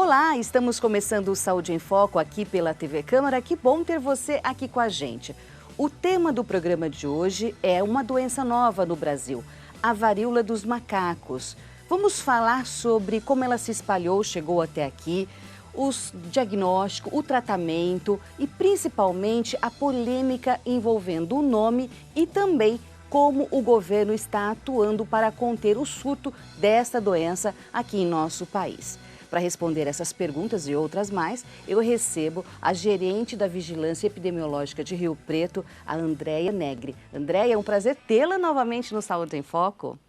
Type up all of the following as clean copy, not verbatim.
Olá, estamos começando o Saúde em Foco aqui pela TV Câmara. Que bom ter você aqui com a gente. O tema do programa de hoje é uma doença nova no Brasil, a varíola dos macacos. Vamos falar sobre como ela se espalhou, chegou até aqui, os diagnósticos, o tratamento e principalmente a polêmica envolvendo o nome e também como o governo está atuando para conter o surto desta doença aqui em nosso país. Para responder essas perguntas e outras mais, eu recebo a gerente da Vigilância Epidemiológica de Rio Preto, a Andréia Negri. Andréia, é um prazer tê-la novamente no Saúde em Foco.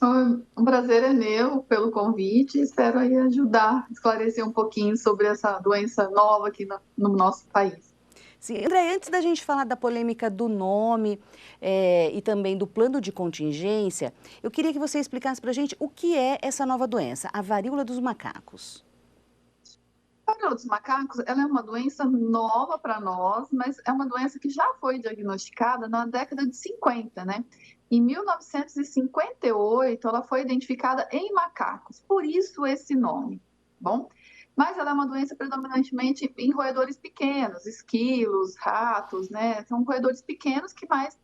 Um prazer é meu pelo convite. Espero aí ajudar, esclarecer um pouquinho sobre essa doença nova aqui no nosso país. Sim, André, antes da gente falar da polêmica do nome e também do plano de contingência, eu queria que você explicasse para a gente o que é essa nova doença, a varíola dos macacos. A varíola dos macacos, ela é uma doença nova para nós, mas é uma doença que já foi diagnosticada na década de 50, né? Em 1958, ela foi identificada em macacos, por isso esse nome, bom? Mas ela é uma doença predominantemente em roedores pequenos, esquilos, ratos, né? São roedores pequenos que mais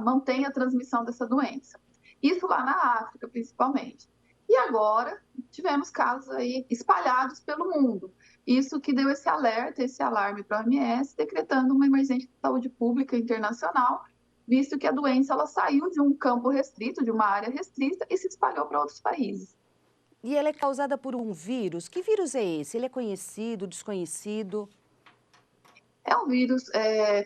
mantêm a transmissão dessa doença. Isso lá na África, principalmente. E agora, tivemos casos aí espalhados pelo mundo. Isso que deu esse alerta, esse alarme para a OMS, decretando uma emergência de saúde pública internacional, visto que a doença ela saiu de um campo restrito, de uma área restrita, e se espalhou para outros países. E ela é causada por um vírus. Que vírus é esse? Ele é conhecido, desconhecido? É um vírus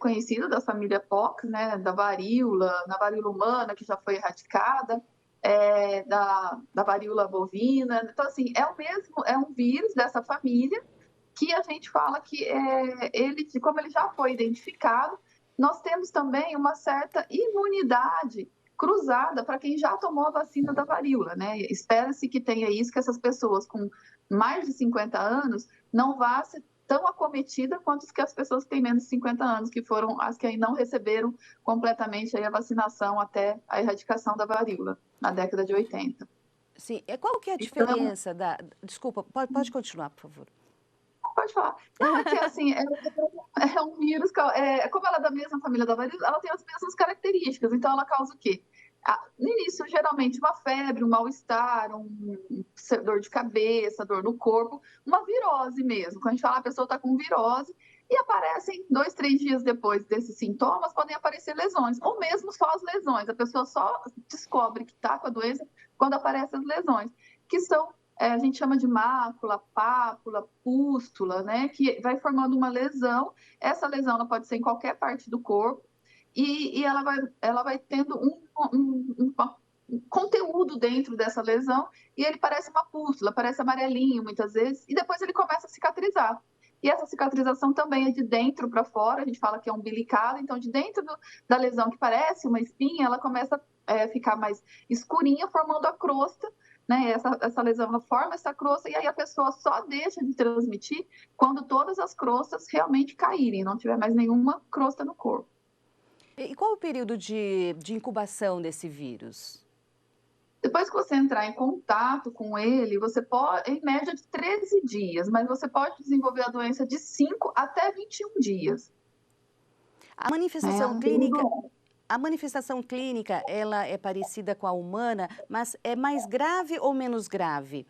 conhecido da família Pox, né, da varíola, na varíola humana, que já foi erradicada, da varíola bovina. Então, assim, é um vírus dessa família que a gente fala que como ele já foi identificado, nós temos também uma certa imunidade cruzada para quem já tomou a vacina da varíola, né? Espera-se que tenha isso, que essas pessoas com mais de 50 anos não vá ser tão acometida quanto as pessoas que têm menos de 50 anos, que foram as que aí não receberam completamente aí a vacinação até a erradicação da varíola, na década de 80. Sim. Qual que é a Então, diferença da... Desculpa, pode continuar, por favor. pode falar. Não, é que assim, é um vírus, como ela é da mesma família da varíola, ela tem as mesmas características. Então, ela causa o quê? No início, geralmente, uma febre, um mal-estar, dor de cabeça, dor no corpo, uma virose mesmo. Quando a gente fala, a pessoa está com virose, e aparecem 2, 3 dias depois desses sintomas, podem aparecer lesões, ou mesmo só as lesões. A pessoa só descobre que está com a doença quando aparecem as lesões, que são a gente chama de mácula, pápula, pústula, né? Que vai formando uma lesão. Essa lesão ela pode ser em qualquer parte do corpo e ela vai tendo um conteúdo dentro dessa lesão e ele parece uma pústula, parece amarelinho muitas vezes e depois ele começa a cicatrizar. E essa cicatrização também é de dentro para fora, a gente fala que é umbilicada, então de dentro da lesão que parece uma espinha, ela começa a ficar mais escurinha, formando a crosta, né? Essa lesão ela forma essa crosta e aí a pessoa só deixa de transmitir quando todas as crostas realmente caírem, não tiver mais nenhuma crosta no corpo. E qual o período de incubação desse vírus? Depois que você entrar em contato com ele, você pode, em média de 13 dias, mas você pode desenvolver a doença de 5 até 21 dias. A manifestação clínica, ela é parecida com a humana, mas é mais grave ou menos grave?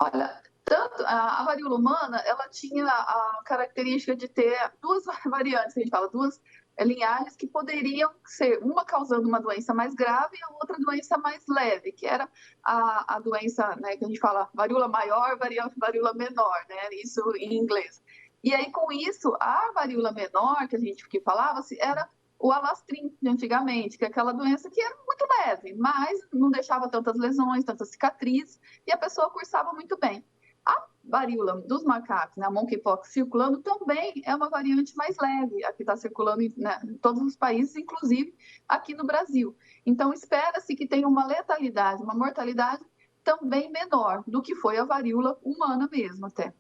Olha, tanto a varíola humana, ela tinha a característica de ter duas variantes, a gente fala, duas linhagens que poderiam ser, uma causando uma doença mais grave e a outra doença mais leve, que era a doença, né, que a gente fala varíola maior, varíola menor, né, isso em inglês. E aí, com isso, a varíola menor, que a gente que falava, era o alastrim de antigamente, que é aquela doença que era muito leve, mas não deixava tantas lesões, tantas cicatrizes, e a pessoa cursava muito bem. A varíola dos macacos, né, a monkeypox circulando, também é uma variante mais leve, a que está circulando em todos os países, inclusive aqui no Brasil. Então, espera-se que tenha uma letalidade, uma mortalidade também menor do que foi a varíola humana mesmo até.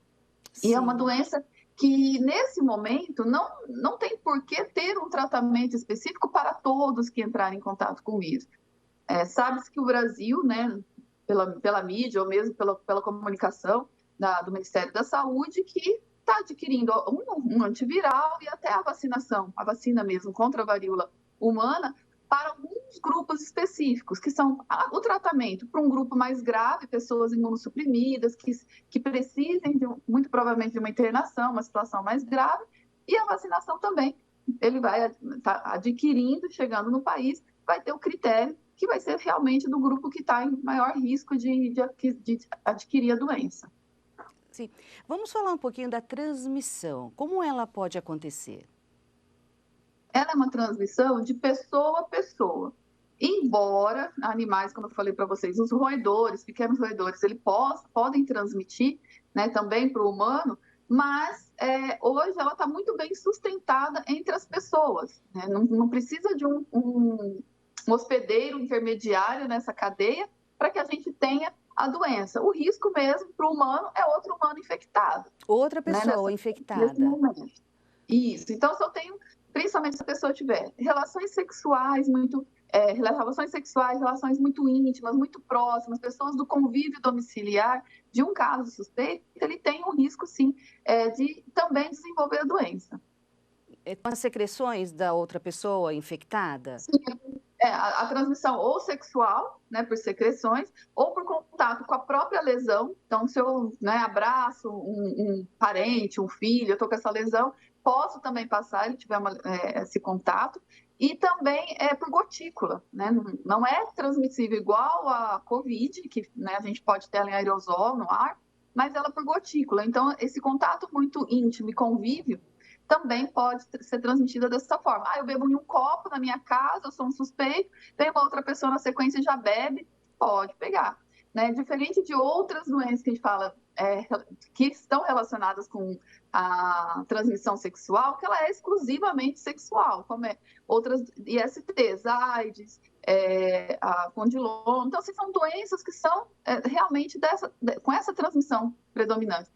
E é uma Sim. doença que, nesse momento, não tem por que ter um tratamento específico para todos que entrarem em contato com o vírus. Sabe-se que o Brasil, né, pela mídia ou mesmo pela comunicação do Ministério da Saúde, que está adquirindo um antiviral e até a vacina mesmo contra a varíola humana, para alguns grupos específicos, que são o tratamento para um grupo mais grave, pessoas imunossuprimidas, que precisem, muito provavelmente, de uma internação, uma situação mais grave, e a vacinação também. Ele vai estar adquirindo, chegando no país, vai ter o critério que vai ser realmente do grupo que está em maior risco de adquirir a doença. Sim. Vamos falar um pouquinho da transmissão. Como ela pode acontecer? Ela é uma transmissão de pessoa a pessoa. Embora animais, como eu falei para vocês, os roedores, pequenos roedores, eles podem transmitir, né, também para o humano, mas hoje ela está muito bem sustentada entre as pessoas, né? Não precisa de um hospedeiro intermediário nessa cadeia para que a gente tenha a doença. O risco mesmo para o humano é outro humano infectado. Outra pessoa Nesse infectada. momento. Isso. Então, se eu tenho, principalmente se a pessoa tiver relações sexuais relações muito íntimas, muito próximas, pessoas do convívio domiciliar de um caso suspeito, ele tem um risco, sim, de também desenvolver a doença. Com as secreções da outra pessoa infectada? Sim, a transmissão ou sexual, né, por secreções, ou por contato com a própria lesão. Então, se eu, né, abraço um parente, um filho, eu estou com essa lesão, posso também passar, se ele tiver esse contato. E também por gotícula, né? Não é transmissível igual a Covid, que, né, a gente pode ter ela em aerosol, no ar, mas ela por gotícula. Então, esse contato muito íntimo e convívio também pode ser transmitida dessa forma. Eu bebo em um copo na minha casa, eu sou um suspeito, tem uma outra pessoa na sequência e já bebe, pode pegar. Né? Diferente de outras doenças que a gente fala que estão relacionadas com a transmissão sexual, que ela é exclusivamente sexual, como outras ISTs, AIDS, a condiloma. Então, assim, são doenças que são realmente com essa transmissão predominante.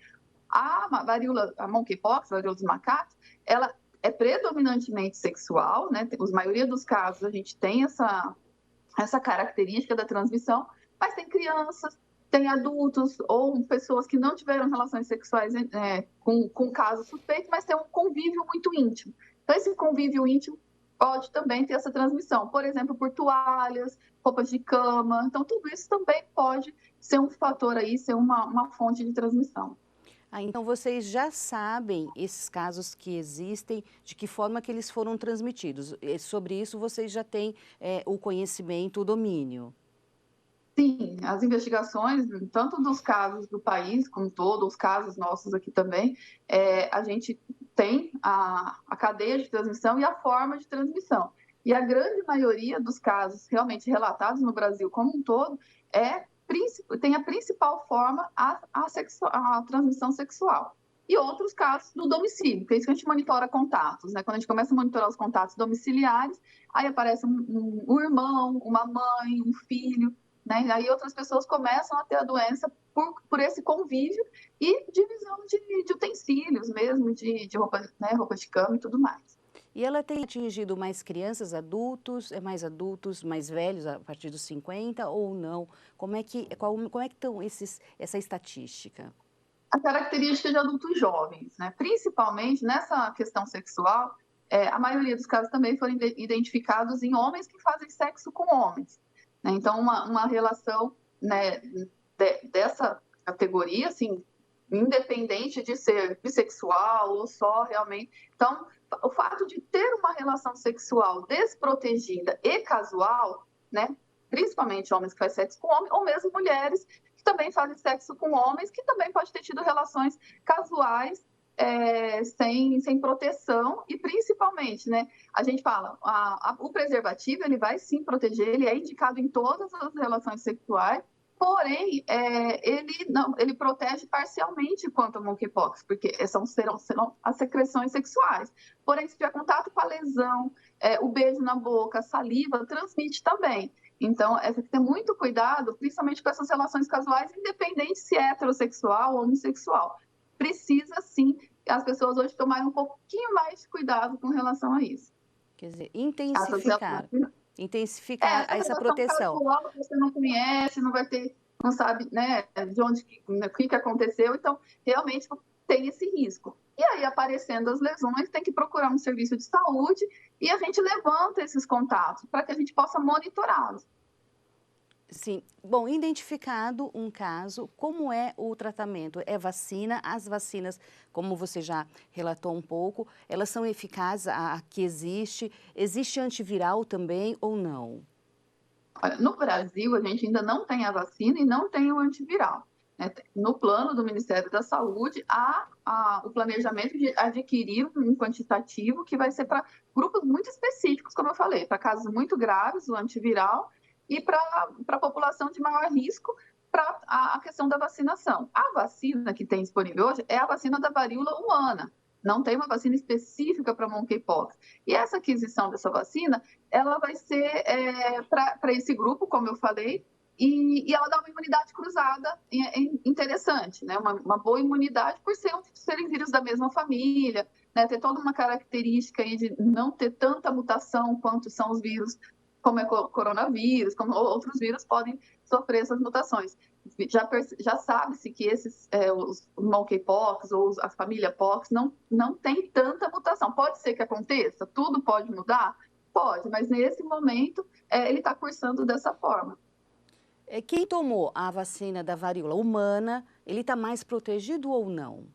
A varíola, a monkeypox, a varíola dos macacos, ela é predominantemente sexual, né? A maioria dos casos a gente tem essa característica da transmissão, mas tem crianças, tem adultos ou pessoas que não tiveram relações sexuais com caso suspeito, mas tem um convívio muito íntimo. Então, esse convívio íntimo pode também ter essa transmissão, por exemplo, por toalhas, roupas de cama. Então, tudo isso também pode ser um fator aí, ser uma fonte de transmissão. Então vocês já sabem esses casos que existem, de que forma que eles foram transmitidos. Sobre isso vocês já têm o conhecimento, o domínio. Sim, as investigações, tanto dos casos do país como todo, os casos nossos aqui também, a gente tem a cadeia de transmissão e a forma de transmissão. E a grande maioria dos casos realmente relatados no Brasil como um todo tem a principal forma a transmissão sexual. E outros casos no domicílio, que é isso que a gente monitora contatos, né? Quando a gente começa a monitorar os contatos domiciliares, aí aparece um irmão, uma mãe, um filho, né? Aí outras pessoas começam a ter a doença por esse convívio e divisão de utensílios mesmo, de roupa, né? Roupa de cama e tudo mais. E ela tem atingido mais crianças, mais adultos, mais velhos, a partir dos 50 ou não? Como é que estão essa estatística? A característica de adultos jovens, né? Principalmente nessa questão sexual, a maioria dos casos também foram identificados em homens que fazem sexo com homens. Né? Então, uma relação, né, dessa categoria, assim, independente de ser bissexual ou só realmente. Então, o fato de ter uma relação sexual desprotegida e casual, né, principalmente homens que fazem sexo com homens, ou mesmo mulheres que também fazem sexo com homens, que também pode ter tido relações casuais sem proteção, e principalmente, né, a gente fala, o preservativo, ele vai sim proteger, ele é indicado em todas as relações sexuais, porém, ele protege parcialmente quanto ao monkeypox, porque serão as secreções sexuais. Porém, se tiver contato com a lesão, o beijo na boca, a saliva, transmite também. Então, tem que ter muito cuidado, principalmente com essas relações casuais, independente se é heterossexual ou homossexual. Precisa, sim, as pessoas hoje tomarem um pouquinho mais de cuidado com relação a isso. Quer dizer, intensificar essa proteção. Casual, você não conhece, não vai ter não sabe, né, de onde, o que aconteceu, então realmente tem esse risco. E aí, aparecendo as lesões, tem que procurar um serviço de saúde e a gente levanta esses contatos para que a gente possa monitorá-los. Sim. Bom, identificado um caso, como é o tratamento? É vacina? As vacinas, como você já relatou um pouco, elas são eficazes? A que existe? Existe antiviral também ou não? Olha, no Brasil, a gente ainda não tem a vacina e não tem o antiviral, né? No plano do Ministério da Saúde, há o planejamento de adquirir um quantitativo que vai ser para grupos muito específicos, como eu falei, para casos muito graves, o antiviral, e para a população de maior risco, para a questão da vacinação. A vacina que tem disponível hoje é a vacina da varíola humana, não tem uma vacina específica para monkeypox. E essa aquisição dessa vacina, ela vai ser para esse grupo, como eu falei, e ela dá uma imunidade cruzada interessante, né? Uma boa imunidade por serem vírus da mesma família, né? Ter toda uma característica aí de não ter tanta mutação quanto são os vírus, como é coronavírus, como outros vírus podem sofrer essas mutações. Já sabe-se que os monkeypox ou a família pox não tem tanta mutação. Pode ser que aconteça, tudo pode mudar? Pode, mas nesse momento ele está cursando dessa forma. Quem tomou a vacina da varíola humana, ele está mais protegido ou não?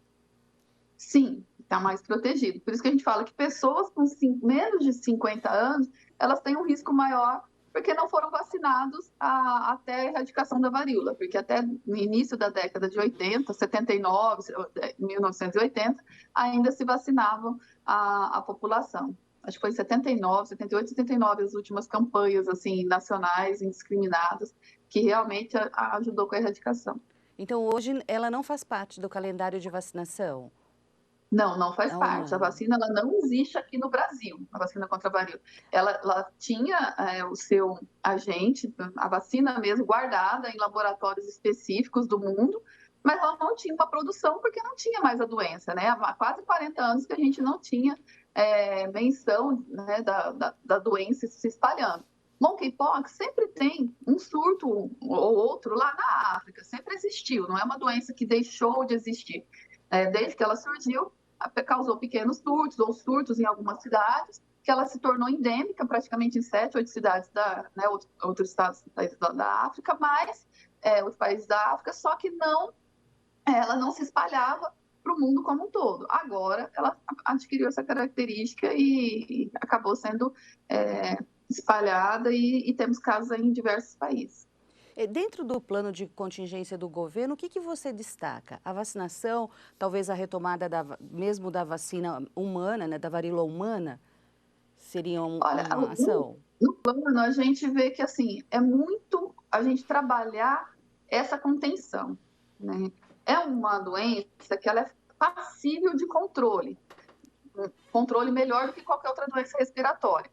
Sim, está mais protegido. Por isso que a gente fala que pessoas com menos de 50 anos, elas têm um risco maior porque não foram vacinados até a erradicação da varíola, porque até no início da década de 80, 79, 1980, ainda se vacinavam a população. Acho que foi em 79, 78, 79 as últimas campanhas assim nacionais indiscriminadas que realmente ajudou com a erradicação. Então, hoje, ela não faz parte do calendário de vacinação? Não, não faz A parte. A humana. vacina ela não existe aqui no Brasil, a vacina contra a varíola. Ela tinha o seu agente, a vacina mesmo, guardada em laboratórios específicos do mundo, mas ela não tinha uma produção porque não tinha mais a doença, né? Há quase 40 anos que a gente não tinha menção, né, da doença se espalhando. Monkeypox sempre tem um surto ou outro lá na África, sempre existiu, não é uma doença que deixou de existir. Desde que ela surgiu, causou pequenos surtos ou surtos em algumas cidades, que ela se tornou endêmica praticamente em 7, 8 cidades, né, outros estados da África, mas os países da África, só que ela não se espalhava para o mundo como um todo. Agora, ela adquiriu essa característica e acabou sendo espalhada e temos casos em diversos países. Dentro do plano de contingência do governo, o que você destaca? A vacinação, talvez a retomada mesmo da vacina humana, né, da varíola humana, seria Olha, uma ação? no plano a gente vê que assim é muito a gente trabalhar essa contenção, né? É uma doença que ela é passível de controle, um controle melhor do que qualquer outra doença respiratória.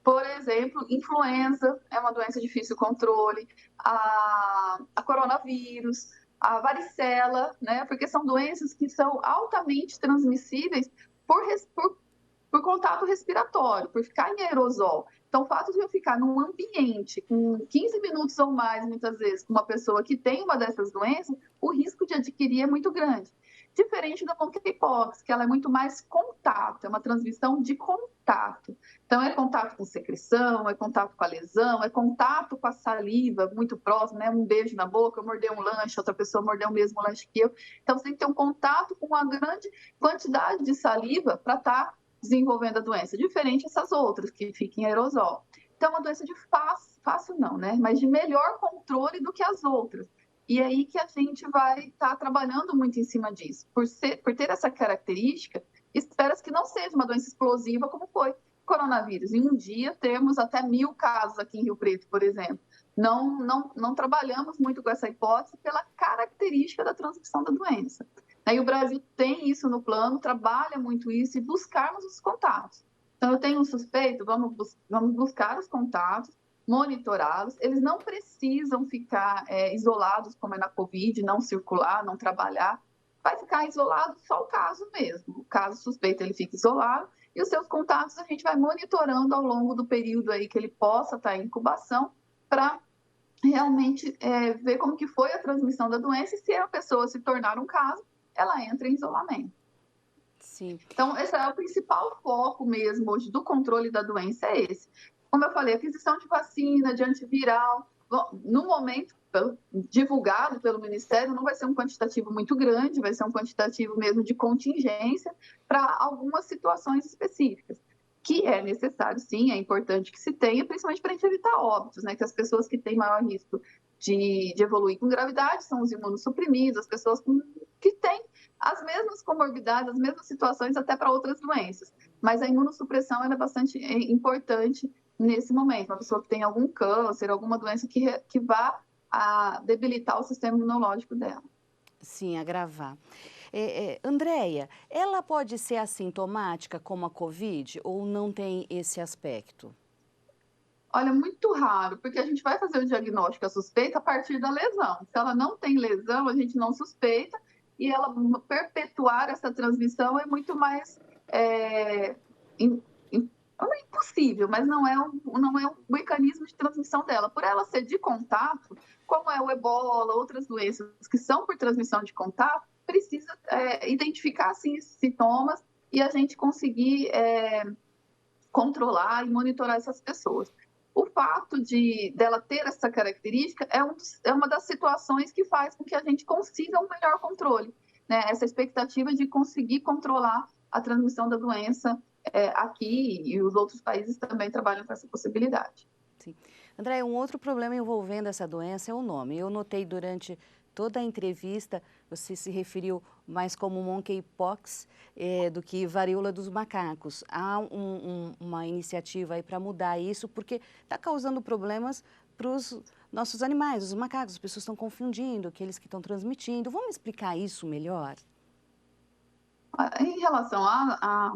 Por exemplo, influenza é uma doença de difícil controle, a coronavírus, a varicela, né? Porque são doenças que são altamente transmissíveis por contato respiratório, por ficar em aerosol. Então, o fato de eu ficar num ambiente com 15 minutos ou mais, muitas vezes, com uma pessoa que tem uma dessas doenças, o risco de adquirir é muito grande. Diferente da monkeypox, que ela é muito mais contato, é uma transmissão de contato. Então, é contato com secreção, é contato com a lesão, é contato com a saliva muito próximo, né? Um beijo na boca, eu morder um lanche, outra pessoa morder o mesmo lanche que eu. Então, você tem que ter um contato com uma grande quantidade de saliva para estar desenvolvendo a doença, diferente dessas outras que ficam em aerosol. Então, é uma doença de fácil não, né? Mas de melhor controle do que as outras. E é aí que a gente vai estar trabalhando muito em cima disso. Por ter essa característica, espera-se que não seja uma doença explosiva como foi coronavírus. Em um dia, temos até 1.000 casos aqui em Rio Preto, por exemplo. Não trabalhamos muito com essa hipótese pela característica da transmissão da doença. E o Brasil tem isso no plano, trabalha muito isso e buscarmos os contatos. Então, eu tenho um suspeito, vamos buscar os contatos, monitorá-los. Eles não precisam ficar isolados, como é na Covid, não circular, não trabalhar. Vai ficar isolado só o caso mesmo. O caso suspeito, ele fica isolado e os seus contatos a gente vai monitorando ao longo do período aí que ele possa estar em incubação para realmente ver como que foi a transmissão da doença e se a pessoa se tornar um caso, ela entra em isolamento. Sim. Então, esse é o principal foco mesmo hoje do controle da doença, é esse. Como eu falei, aquisição de vacina, de antiviral, no momento divulgado pelo Ministério, não vai ser um quantitativo muito grande, vai ser um quantitativo mesmo de contingência para algumas situações específicas, que é necessário, sim, é importante que se tenha, principalmente para a gente evitar óbitos, né? Que as pessoas que têm maior risco de evoluir com gravidade são os imunossuprimidos, as pessoas que têm as mesmas comorbidades, as mesmas situações até para outras doenças. Mas a imunossupressão é bastante importante nesse momento. Uma pessoa que tem algum câncer, alguma doença que vá a debilitar o sistema imunológico dela. Sim, agravar. Andréia, ela pode ser assintomática como a Covid ou não tem esse aspecto? Olha, muito raro, porque a gente vai fazer o diagnóstico, a suspeita, a partir da lesão. Se ela não tem lesão, a gente não suspeita, e ela perpetuar essa transmissão é muito mais não é impossível, mas não é um mecanismo de transmissão dela. Por ela ser de contato, como é o ebola, outras doenças que são por transmissão de contato, precisa identificar assim, esses sintomas e a gente conseguir controlar e monitorar essas pessoas. O fato dela ter essa característica é uma das situações que faz com que a gente consiga um melhor controle, né? Essa expectativa de conseguir controlar a transmissão da doença aqui, e os outros países também trabalham com essa possibilidade. Sim. André, um outro problema envolvendo essa doença é o nome. Eu notei durante toda a entrevista, você se referiu mais como monkeypox do que varíola dos macacos. Há uma iniciativa aí para mudar isso, porque está causando problemas para os nossos animais, os macacos. As pessoas estão confundindo aqueles que estão transmitindo. Vamos explicar isso melhor? Em relação a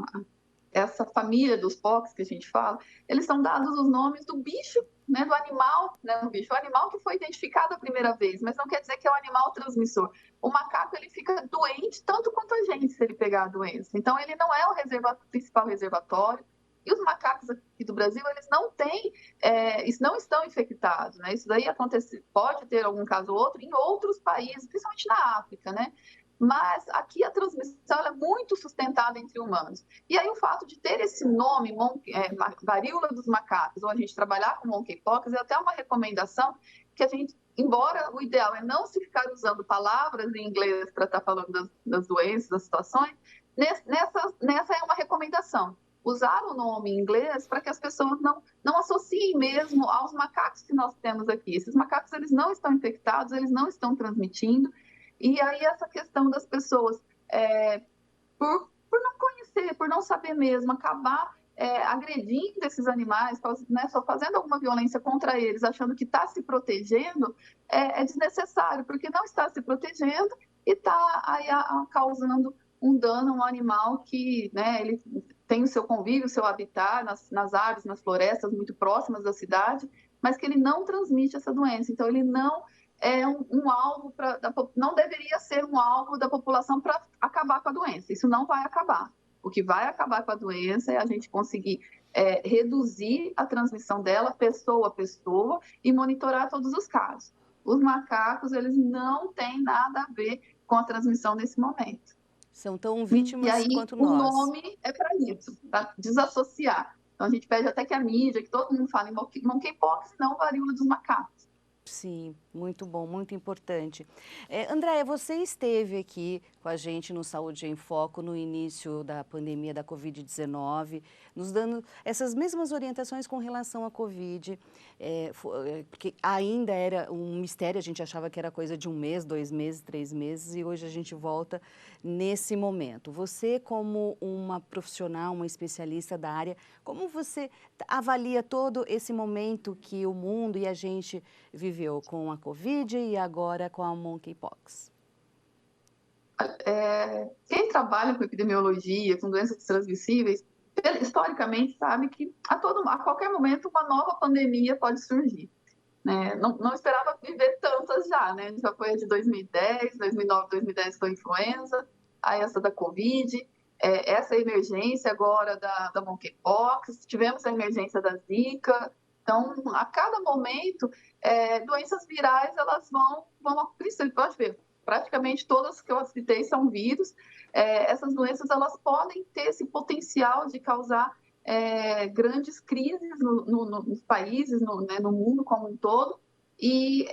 essa família dos POCs que a gente fala, eles são dados os nomes do bicho, né, do animal, né, do bicho, o animal que foi identificado a primeira vez, mas não quer dizer que é o animal transmissor. O macaco, ele fica doente tanto quanto a gente se ele pegar a doença. Então, ele não é o principal reservatório. E os macacos aqui do Brasil, eles não têm, eles não estão infectados, né? Isso daí acontece, pode ter algum caso ou outro em outros países, principalmente na África, né? Mas aqui a transmissão é muito sustentada entre humanos. E aí o fato de ter esse nome, varíola dos macacos, ou a gente trabalhar com monkeypox, é até uma recomendação que a gente, embora o ideal é não se ficar usando palavras em inglês para estar falando das doenças, das situações, nessa é uma recomendação. Usar o nome em inglês para que as pessoas não associem mesmo aos macacos que nós temos aqui. Esses macacos, eles não estão infectados, eles não estão transmitindo. E aí essa questão das pessoas, por não conhecer, por não saber mesmo, acabar agredindo esses animais, né, só fazendo alguma violência contra eles, achando que está se protegendo, é desnecessário, porque não está se protegendo e está aí causando um dano a um animal que, né, ele tem o seu convívio, o seu habitat nas árvores, nas florestas muito próximas da cidade, mas que ele não transmite essa doença. Então, ele não é um alvo não deveria ser um alvo da população para acabar com a doença. Isso não vai acabar. O que vai acabar com a doença é a gente conseguir reduzir a transmissão dela pessoa a pessoa e monitorar todos os casos. Os macacos, eles não têm nada a ver com a transmissão nesse momento. São tão vítimas e aí, quanto o nós. nome é para isso, para desassociar. Então, a gente pede até que a mídia, que todo mundo fale em monkeypox, não varíola dos macacos. Sim, muito bom, muito importante. Andréia, você esteve aqui com a gente no Saúde em Foco no início da pandemia da Covid-19, nos dando essas mesmas orientações com relação à Covid, porque ainda era um mistério, a gente achava que era coisa de 1 mês, 2 meses, 3 meses, e hoje a gente volta nesse momento. Você, como uma profissional, uma especialista da área, como você avalia todo esse momento que o mundo e a gente viveu com a Covid e agora com a monkeypox? Quem trabalha com epidemiologia, com doenças transmissíveis, historicamente sabe que a qualquer momento uma nova pandemia pode surgir. Né? Não esperava viver tantas já, né? Já foi a de 2010, 2009, 2010 foi a influenza, aí essa da Covid, essa emergência agora da monkeypox, tivemos a emergência da Zika, Então, a cada momento, doenças virais, elas pode ver, praticamente todas que eu citei são vírus. Essas doenças, elas podem ter esse potencial de causar grandes crises nos países, no mundo como um todo. E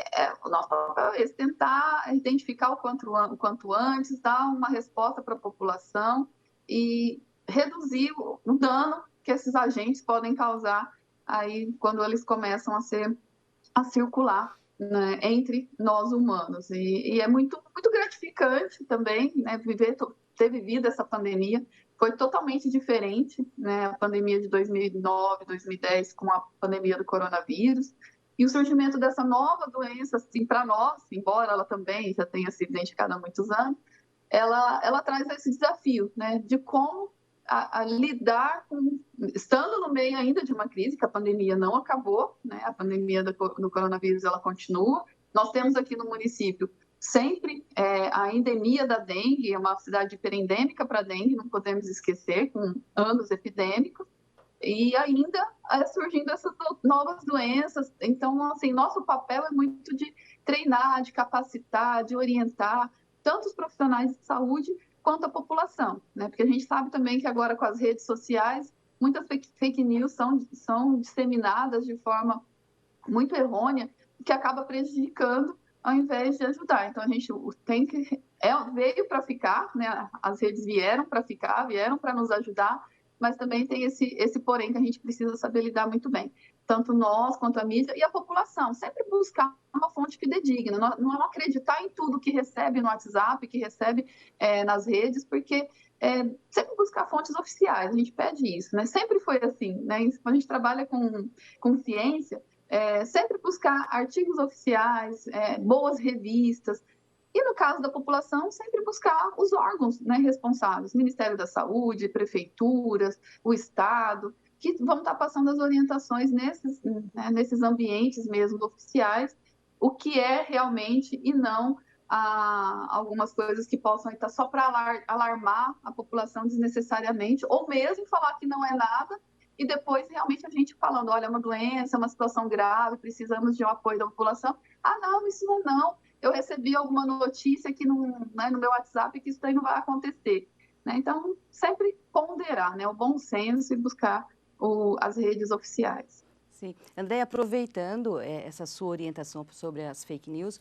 o nosso papel é esse, tentar identificar o quanto antes, dar uma resposta para a população e reduzir o dano que esses agentes podem causar aí quando eles começam a circular, né, entre nós humanos. E é muito, muito gratificante também, né, ter vivido essa pandemia. Foi totalmente diferente, né, a pandemia de 2009, 2010, com a pandemia do coronavírus. E o surgimento dessa nova doença, assim, para nós, embora ela também já tenha sido identificada há muitos anos, ela traz esse desafio, né, de como a lidar com, estando no meio ainda de uma crise, que a pandemia não acabou, né, a pandemia do coronavírus ela continua. Nós temos aqui no município sempre a endemia da dengue, é uma cidade hiperendêmica para dengue, não podemos esquecer, com anos epidêmicos, e ainda surgindo essas novas doenças. Então, assim, nosso papel é muito de treinar, de capacitar, de orientar tanto os profissionais de saúde quanto a população, né? Porque a gente sabe também que agora com as redes sociais, muitas fake news são disseminadas de forma muito errônea, que acaba prejudicando ao invés de ajudar. Então, a gente tem que... veio para ficar, né? As redes vieram para ficar, vieram para nos ajudar, mas também tem esse porém que a gente precisa saber lidar muito bem. Tanto nós, quanto a mídia e a população. Sempre buscar uma fonte fidedigna, não acreditar em tudo que recebe no WhatsApp, que recebe nas redes, porque sempre buscar fontes oficiais, a gente pede isso, né? Sempre foi assim, né? Quando a gente trabalha com ciência, sempre buscar artigos oficiais, boas revistas, e no caso da população, sempre buscar os órgãos, né, responsáveis, Ministério da Saúde, prefeituras, o Estado, que vão estar passando as orientações nesses ambientes mesmo oficiais, o que é realmente e não algumas coisas que possam estar só para alarmar a população desnecessariamente, ou mesmo falar que não é nada, e depois realmente a gente falando, olha, é uma doença, é uma situação grave, precisamos de um apoio da população. Ah, não, isso não. Eu recebi alguma notícia aqui no meu WhatsApp que isso daí não vai acontecer. Né? Então, sempre ponderar, né? O bom senso e buscar as redes oficiais. Sim. André, aproveitando essa sua orientação sobre as fake news,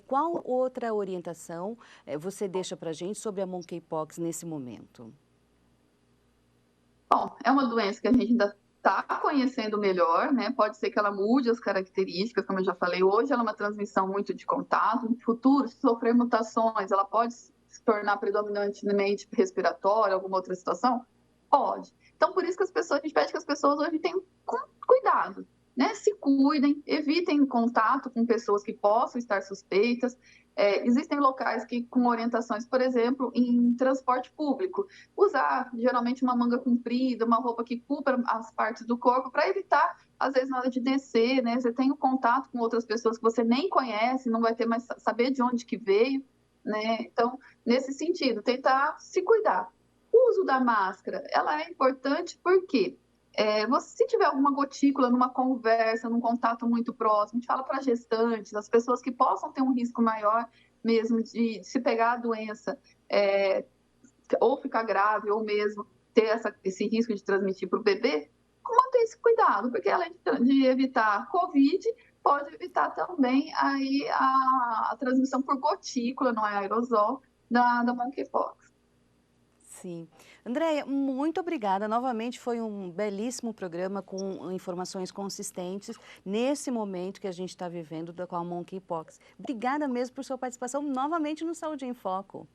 qual outra orientação você deixa para a gente sobre a monkeypox nesse momento? Bom, é uma doença que a gente ainda está conhecendo melhor, né? Pode ser que ela mude as características, como eu já falei, hoje ela é uma transmissão muito de contato, no futuro, se sofrer mutações, ela pode se tornar predominantemente respiratória, alguma outra situação? Pode. Então, por isso que a gente pede que as pessoas hoje tenham cuidado, né? Se cuidem, evitem contato com pessoas que possam estar suspeitas. Existem locais que, com orientações, por exemplo, em transporte público, usar geralmente uma manga comprida, uma roupa que cubra as partes do corpo, para evitar, às vezes, na hora de descer, né? Você tem um contato com outras pessoas que você nem conhece, não vai ter mais saber de onde que veio, né? Então, nesse sentido, tentar se cuidar. O uso da máscara, ela é importante porque se tiver alguma gotícula numa conversa, num contato muito próximo, a gente fala para gestantes, as pessoas que possam ter um risco maior mesmo de se pegar a doença, ou ficar grave, ou mesmo ter esse risco de transmitir para o bebê, manter esse cuidado, porque além de evitar Covid, pode evitar também aí a transmissão por gotícula, não é aerosol, da monkeypox. Sim. Andréia, muito obrigada. Novamente foi um belíssimo programa com informações consistentes nesse momento que a gente está vivendo com a monkeypox. Obrigada mesmo por sua participação novamente no Saúde em Foco.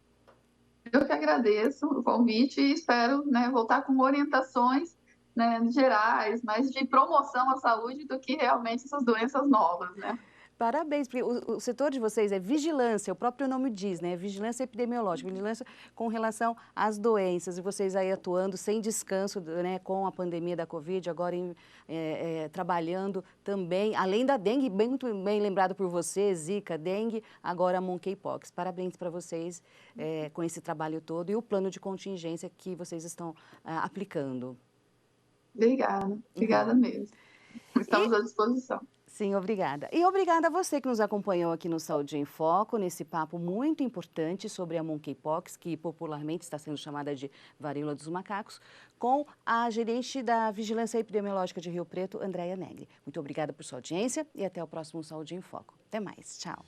Eu que agradeço o convite e espero, né, voltar com orientações, né, gerais, mais de promoção à saúde do que realmente essas doenças novas, né? Parabéns, porque o setor de vocês é vigilância, o próprio nome diz, né? Vigilância epidemiológica, vigilância com relação às doenças, e vocês aí atuando sem descanso, né, com a pandemia da Covid, agora trabalhando também, além da dengue, muito bem lembrado por você, Zika, dengue, agora a monkeypox. Parabéns para vocês com esse trabalho todo e o plano de contingência que vocês estão aplicando. Obrigada mesmo. Estamos à disposição. Sim, obrigada. E obrigada a você que nos acompanhou aqui no Saúde em Foco, nesse papo muito importante sobre a monkeypox, que popularmente está sendo chamada de varíola dos macacos, com a gerente da Vigilância Epidemiológica de Rio Preto, Andréia Negri. Muito obrigada por sua audiência e até o próximo Saúde em Foco. Até mais. Tchau.